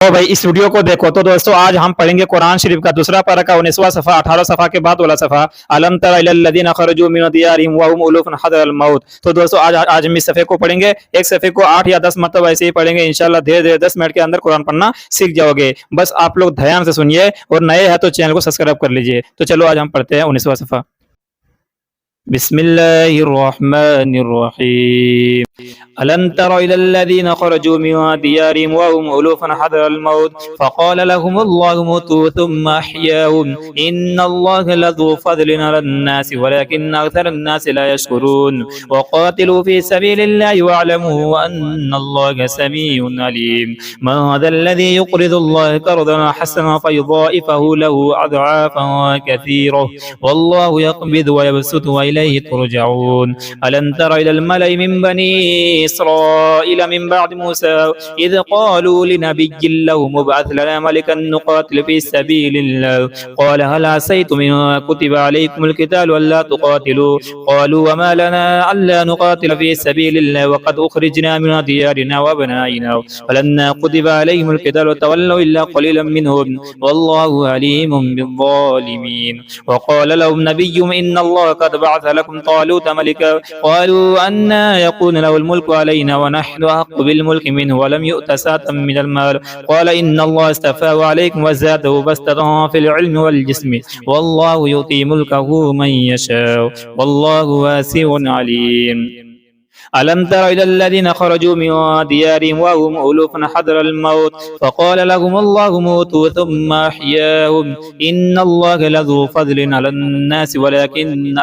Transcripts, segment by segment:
लो भाई इस वीडियो को देखो। तो दोस्तों आज हम पढ़ेंगे कुरान शरीफ का दूसरा पारा का 19वां सफ़ा, 18 सफ़ा के बाद वाला सफ़ा, अलम तरा इलल लज़ीना खरजू मिन दियारिहिम व हुम उलूफुन हज़रल मौत। तो दोस्तों आज हम इस सफ़े को पढ़ेंगे। एक सफ़े को 8 या 10 मतलब ऐसे ही पढ़ेंगे। इंशाल्लाह धीरे धीरे 10 मिनट के अंदर कुरान पढ़ना सीख जाओगे। बस आप लोग ध्यान से सुनिए और नए हैं तो चैनल को सब्सक्राइब कर लीजिए। तो चलो आज हम पढ़ते हैं 19वां सफ़ा। बिस्मिल्लाहिर्रहमानिर्रहीम। अलम तरा इलल लज़ीना खरजू मिन दियारिहिम व हुम उलूफुन हज़रल मौत फ़क़ाल लहुमुल्लाहु मूतू थुम्मा अहयाहुम इन्नल्लाहा लज़ू फ़ज़लिन अलन नास वलकिन्न अक्सरन नास ला यशकुरून वक़ातिलू फ़ी सबीलिल्लाहि वअलमू अन्नल्लाहा समीउन अलीम। मन ज़ल्लज़ी युक़रिज़ुल्लाहा क़र्ज़न हसना फ़युज़ाइफ़हु लहू अज़आफ़न कसीरा वल्लाहु यक़बिज़ु व यबसुतु व इलैहि तुरजऊन। अलम तरा इलल मलइ मिन बनी إسرائيل من بعد موسى إذ قالوا لنبي له مبعث لنا ملكا نقاتل في سبيل الله قال هل عسيتم إن كتب عليكم القتال ألا تقاتلوا قالوا وما لنا ألا نقاتل في سبيل الله وقد أخرجنا من ديارنا وأبنائنا فلما كتب عليهم القتال تولوا إلا قليلا منهم والله عليم بالظالمين. وقال لهم نبيهم إن الله قد بعث لكم طالوت ملكا قالوا أنا يكون له الملك علينا ونحن أحق بالملك منه ولم يؤت سعة من المال قال إن الله استفاه عليكم وزاده بسطة في العلم والجسم والله يؤتي ملكه من يشاء والله واسع عليم. ألم تر إلى الذين خرجوا من ديارهم وهم ألوف حذر الموت فقال لهم الله موتوا ثم أحياهم إن الله لذو فضل على الناس ولكن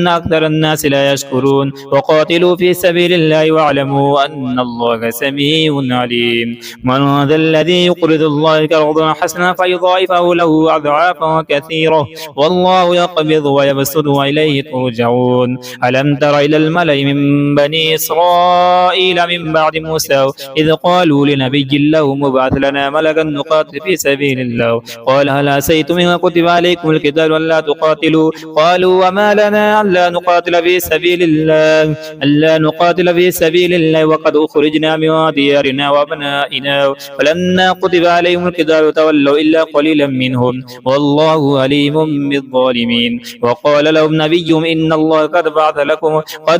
أكثر الناس لا يشكرون وقاتلوا في سبيل الله واعلموا أن الله سميع عليم. من ذا الذي يقرض الله قرضا حسنا فيضاعفه له أضعافا كثيرة والله يقبض ويبسط وإليه ترجعون. ألم تر إلى الملأ من بني إسرائيل من بعد موسى إذ قالوا لنبي له مبعث لنا ملكا نقاتل في سبيل الله قال هل عسيتم إن كتب عليكم القتال ألا تقاتلوا قالوا وما لنا ألا نقاتل في سبيل الله وقد أخرجنا من ديارنا وأبنائنا فلما كتب عليهم القتال تولوا إلا قليلا منهم والله عليم بالظالمين. وقال لهم نبيهم إن الله قد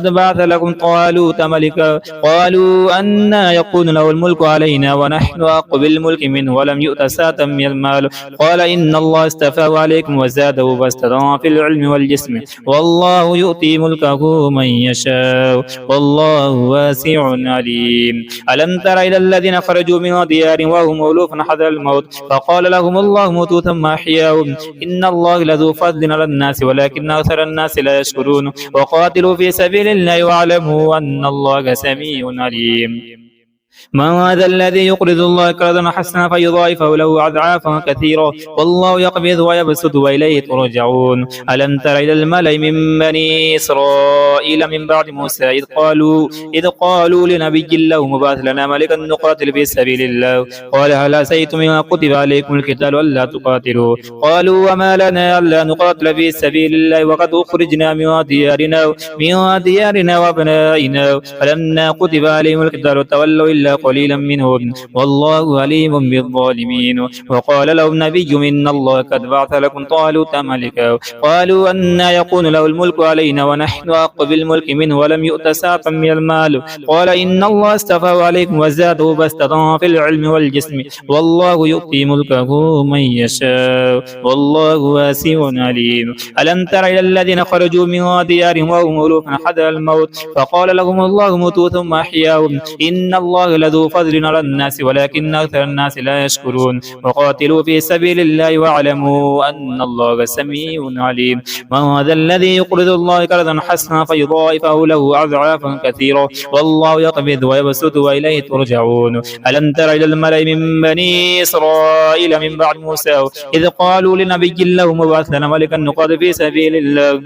بعث لكم طالوت ملكا قالوا أنا يكون له الملك علينا ونحن أحق بالملك منه ولم يؤت سعة من المال قال إن الله استفاه عليكم وزاده بسطة في العلم والجسم والله يؤتي ملكه من يشاء والله واسع عليم. ألم تر إلى الذين خرجوا من ديارهم وهم ألوف حذر الموت فقال لهم الله موتوا ثم أحياهم إن الله لذو فضل على الناس ولكن أكثر الناس لا يشكرون وقاتلوا في سبيل الله واعلموا أن الله سميع عليم. من هذا الذي يقرض الله قرضا حسنا فيضاعفه له أضعافا كثيرة والله يقبض ويبسط وإليه ترجعون. ألم تر إلى الملأ من بني إسرائيل من بعد موسى إذ قالوا لنبي له مبعث لنا ملكا نقاتل في سبيل الله قال هل عسيتم إن كتب عليكم القتال ألا تقاتلوا قالوا وما لنا ألا نقاتل في سبيل الله وقد أخرجنا من ديارنا وأبنائنا فلما كتب عليهم القتال تولوا إلا قليلا منهم والله عليم بالظالمين. وقال لهم نبيهم إن الله قد بعث لكم طالوت ملكا قالوا أنا يكون له الملك علينا ونحن أحق بالملك منه ولم يؤت سعة من المال قال إن الله استفاه عليكم وزاده بسطة في العلم والجسم والله يؤتي ملكه من يشاء والله واسع عليم. ألم تر إلى الذين خرجوا من ديارهم وهم ألوف حذر الموت فقال لهم الله موتوا ثم أحياهم إن الله لذو فضل على الناس ولكن أكثر الناس لا يشكرون وقاتلوا في سبيل الله واعلموا أن الله سميع عليم. من هذا الذي يقرض الله قرضا حسنا فيضاعفه له أضعافا كثيرة والله يقبض ويبسط وإليه ترجعون. ألم تر إلى الملأ من بني إسرائيل من بعد موسى إذ قالوا لنبي له مبعث لنا ملكا نقاتل في سبيل الله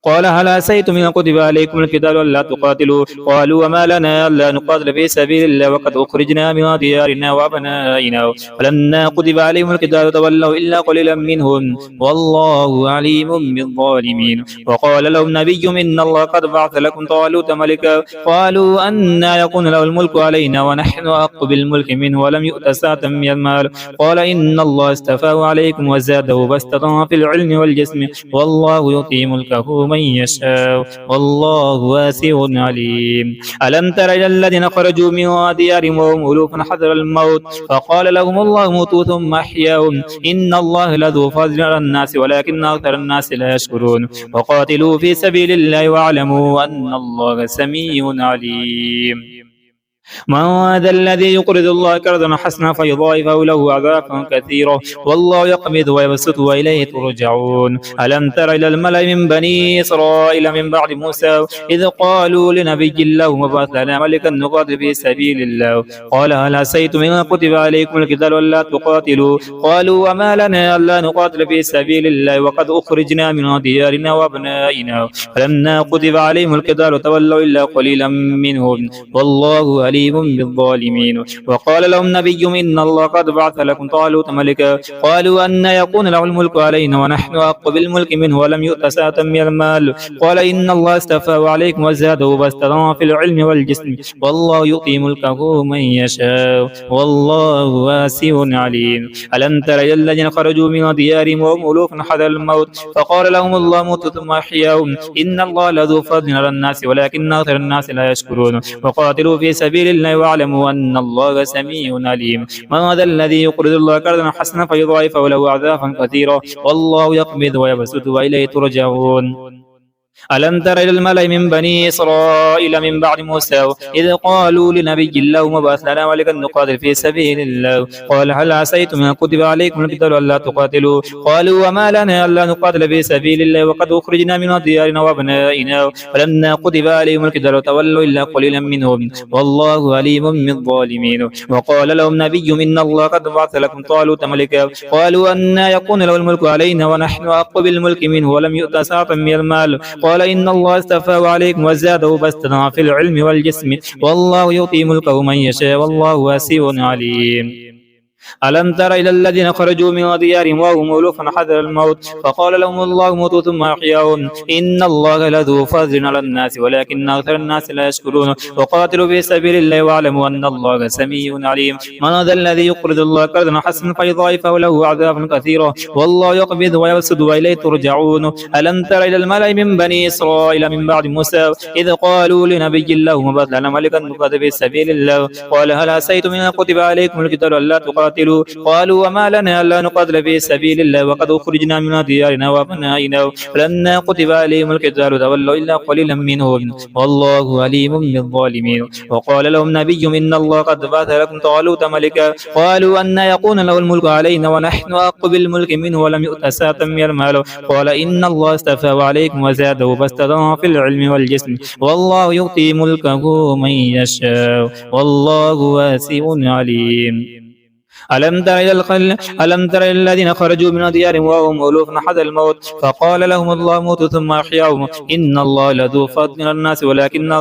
قال هل عسيتم إن كتب عليكم القتال ألا تقاتلوا قالوا وما لنا ألا نقاتل في سبيل الله وقد أخرجنا من ديارنا وأبنائنا فلما كتب عليهم القتال تولوا إلا قليلا منهم والله عليم بالظالمين وقال لهم نبي إن الله قد بعث لكم طالوت ملكا قالوا أنى يكون له الملك علينا ونحن أحق بالملك منه ولم يؤت سعة من المال قال إن الله استفاه عليكم وزاده بسطة في العلم والجسم والله يؤتي ملكه من يشاء والله واسع عليم ألم تر إلى الذين خرجوا من ديارهم وهم ألوف حذر الموت فقال لهم الله موتوا ثم أحياهم إن الله لذو فضل على الناس ولكن أكثر الناس لا يشكرون وقاتلوا في سبيل الله واعلموا أن الله سميع عليم من هذا الذي يقرض الله قرضا حسنا فيضاعفه له أضعافا كثيرة والله يقبض ويبسط وإليه ترجعون ألم تر إلى الملأ من بني إسرائيل من بعد موسى إذ قالوا لنبي له مبعث لنا ملكا نقاتل في سبيل الله قال هل عسيتم إن كتب عليكم القتال ألا تقاتلوا قالوا وما لنا ألا نقاتل في سبيل الله وقد أخرجنا من ديارنا وأبنائنا فلما كتب عليهم القتال تولوا إلا قليلا منهم والله عليم بالظالمين وقال لهم نبي إن الله قد بعث لكم طالوت ملكا قالوا أن يكون له الملك علينا ونحن أحق بالملك منه ولم يؤت سعة من المال قال إن الله استفاه عليكم وزاده بسطة في العلم والجسم والله يؤتي ملكه من يشاء والله واسع عليم ألم تر إلى الذين خرجوا من ديارهم وهم ألوف حذر الموت فقال لهم الله موتوا ثم أحياهم إن الله لذو فضل على الناس ولكن أكثر الناس لا يشكرون وقاتلوا في سبيل الله واعلموا أن الله سميع عليم من هذا الذي يقرض الله قرضا حسنا فيضاعفه له أضعافا كثيرة والله يقبض ويبسط وإليه ترجعون ألم تر إلى الملأ من بني إسرائيل من بعد موسى إذ قالوا لنبي الله مبعث لنا ملكا نقاتل في سبيل الله قال هل عسيتم إن كتب عليكم القتال ألا تقاتلوا قالوا وما لنا ألا نقاتل في سبيل الله وقد أخرجنا من ديارنا وأبنائنا فلما كتب عليهم القتال تولوا إلا قليلا منهم والله عليم بالظالمين وقال لهم نبي إن الله قد بعث لكم طالوت ملكا قالوا أنى يكون له الملك علينا ونحن أحق بالملك منه ولم يؤت سعة من المال قال إن الله استفاه عليكم وزاده بسطة في العلم والجسم والله يؤتي ملكه من يشاء والله واسع عليم ألم تر إلى الذين خرجوا من ديارهم وهم ألوف حذر الموت فقال لهم الله موتوا ثم أحياهم إن الله لذو فضل على الناس ولكن أكثر الناس لا يشكرون وقاتلوا في سبيل الله واعلموا أن الله سميع عليم من هذا الذي يقرض الله قرضا حسنا فيضاعفه له أضعافا كثيرة والله يقبض ويبسط وإليه ترجعون ألم تر إلى الملأ من بني إسرائيل من بعد موسى إذ قالوا لنبي الله مبعث لنا ملكا نقاتل في سبيل الله قال هل عسيتم إن كتب عليكم القتال ألا تقاتلوا قالوا وما لنا ألا نقاتل في سبيل الله وقد أخرجنا من ديارنا وأبنائنا فلما كتب عليهم القتال تولوا إلا قليلا منهم والله عليم بالظالمين وقال لهم نبي إن الله قد بعث لكم طالوت ملكا قالوا أن يكون له الملك علينا ونحن أحق بالملك منه ولم يؤت سعة من المال قال إن الله استفاه عليكم وزاده بسطة في العلم والجسم والله يؤتي ملكه من يشاء والله واسع عليم ألم تر إلى الذين خرجوا من ديارهم وهم ألوف حذر الموت فقال لهم الله موتوا ثم أحياهم إن الله لذو فضل على الناس ولكن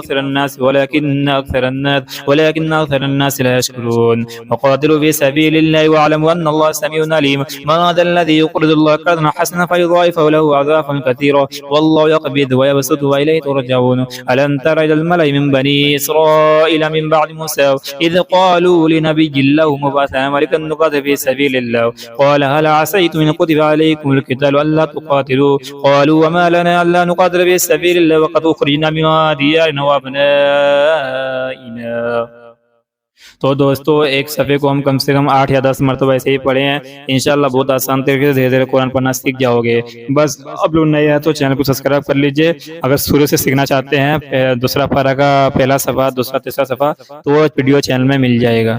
أكثر الناس لا يشكرون وقاتلوا في سبيل الله واعلموا أن الله سميع عليم من هذا الذي يقرض الله قرضا حسنا فيضاعفه له أضعافا كثيرة والله يقبض ويبسط وإليه ترجعون ألم تر إلى الملأ من بني إسرائيل من بعد موسى إذ قالوا لنبي الله مبعث ملكا نقاتل في سبيل الله قال هل عسيتم إن كتب عليكم القتال ألا تقاتلوا قالوا وما لنا ألا نقاتل في سبيل الله وقد أخرجنا من ديارنا وأبنائنا। तो दोस्तों एक सफ़े को हम कम से कम 8 या 10 मरतबा ऐसे ही पढ़े हैं। इंशाल्लाह बहुत आसान तरीके से धीरे धीरे कुरान पढ़ना सीख जाओगे। बस अब लोग नए हैं तो चैनल को सब्सक्राइब कर लीजिए। अगर शुरू से सीखना चाहते हैं दूसरा पारा का पहला सफ़ा, दूसरा, तीसरा सफ़ा, तो वो वीडियो चैनल में मिल जाएगा।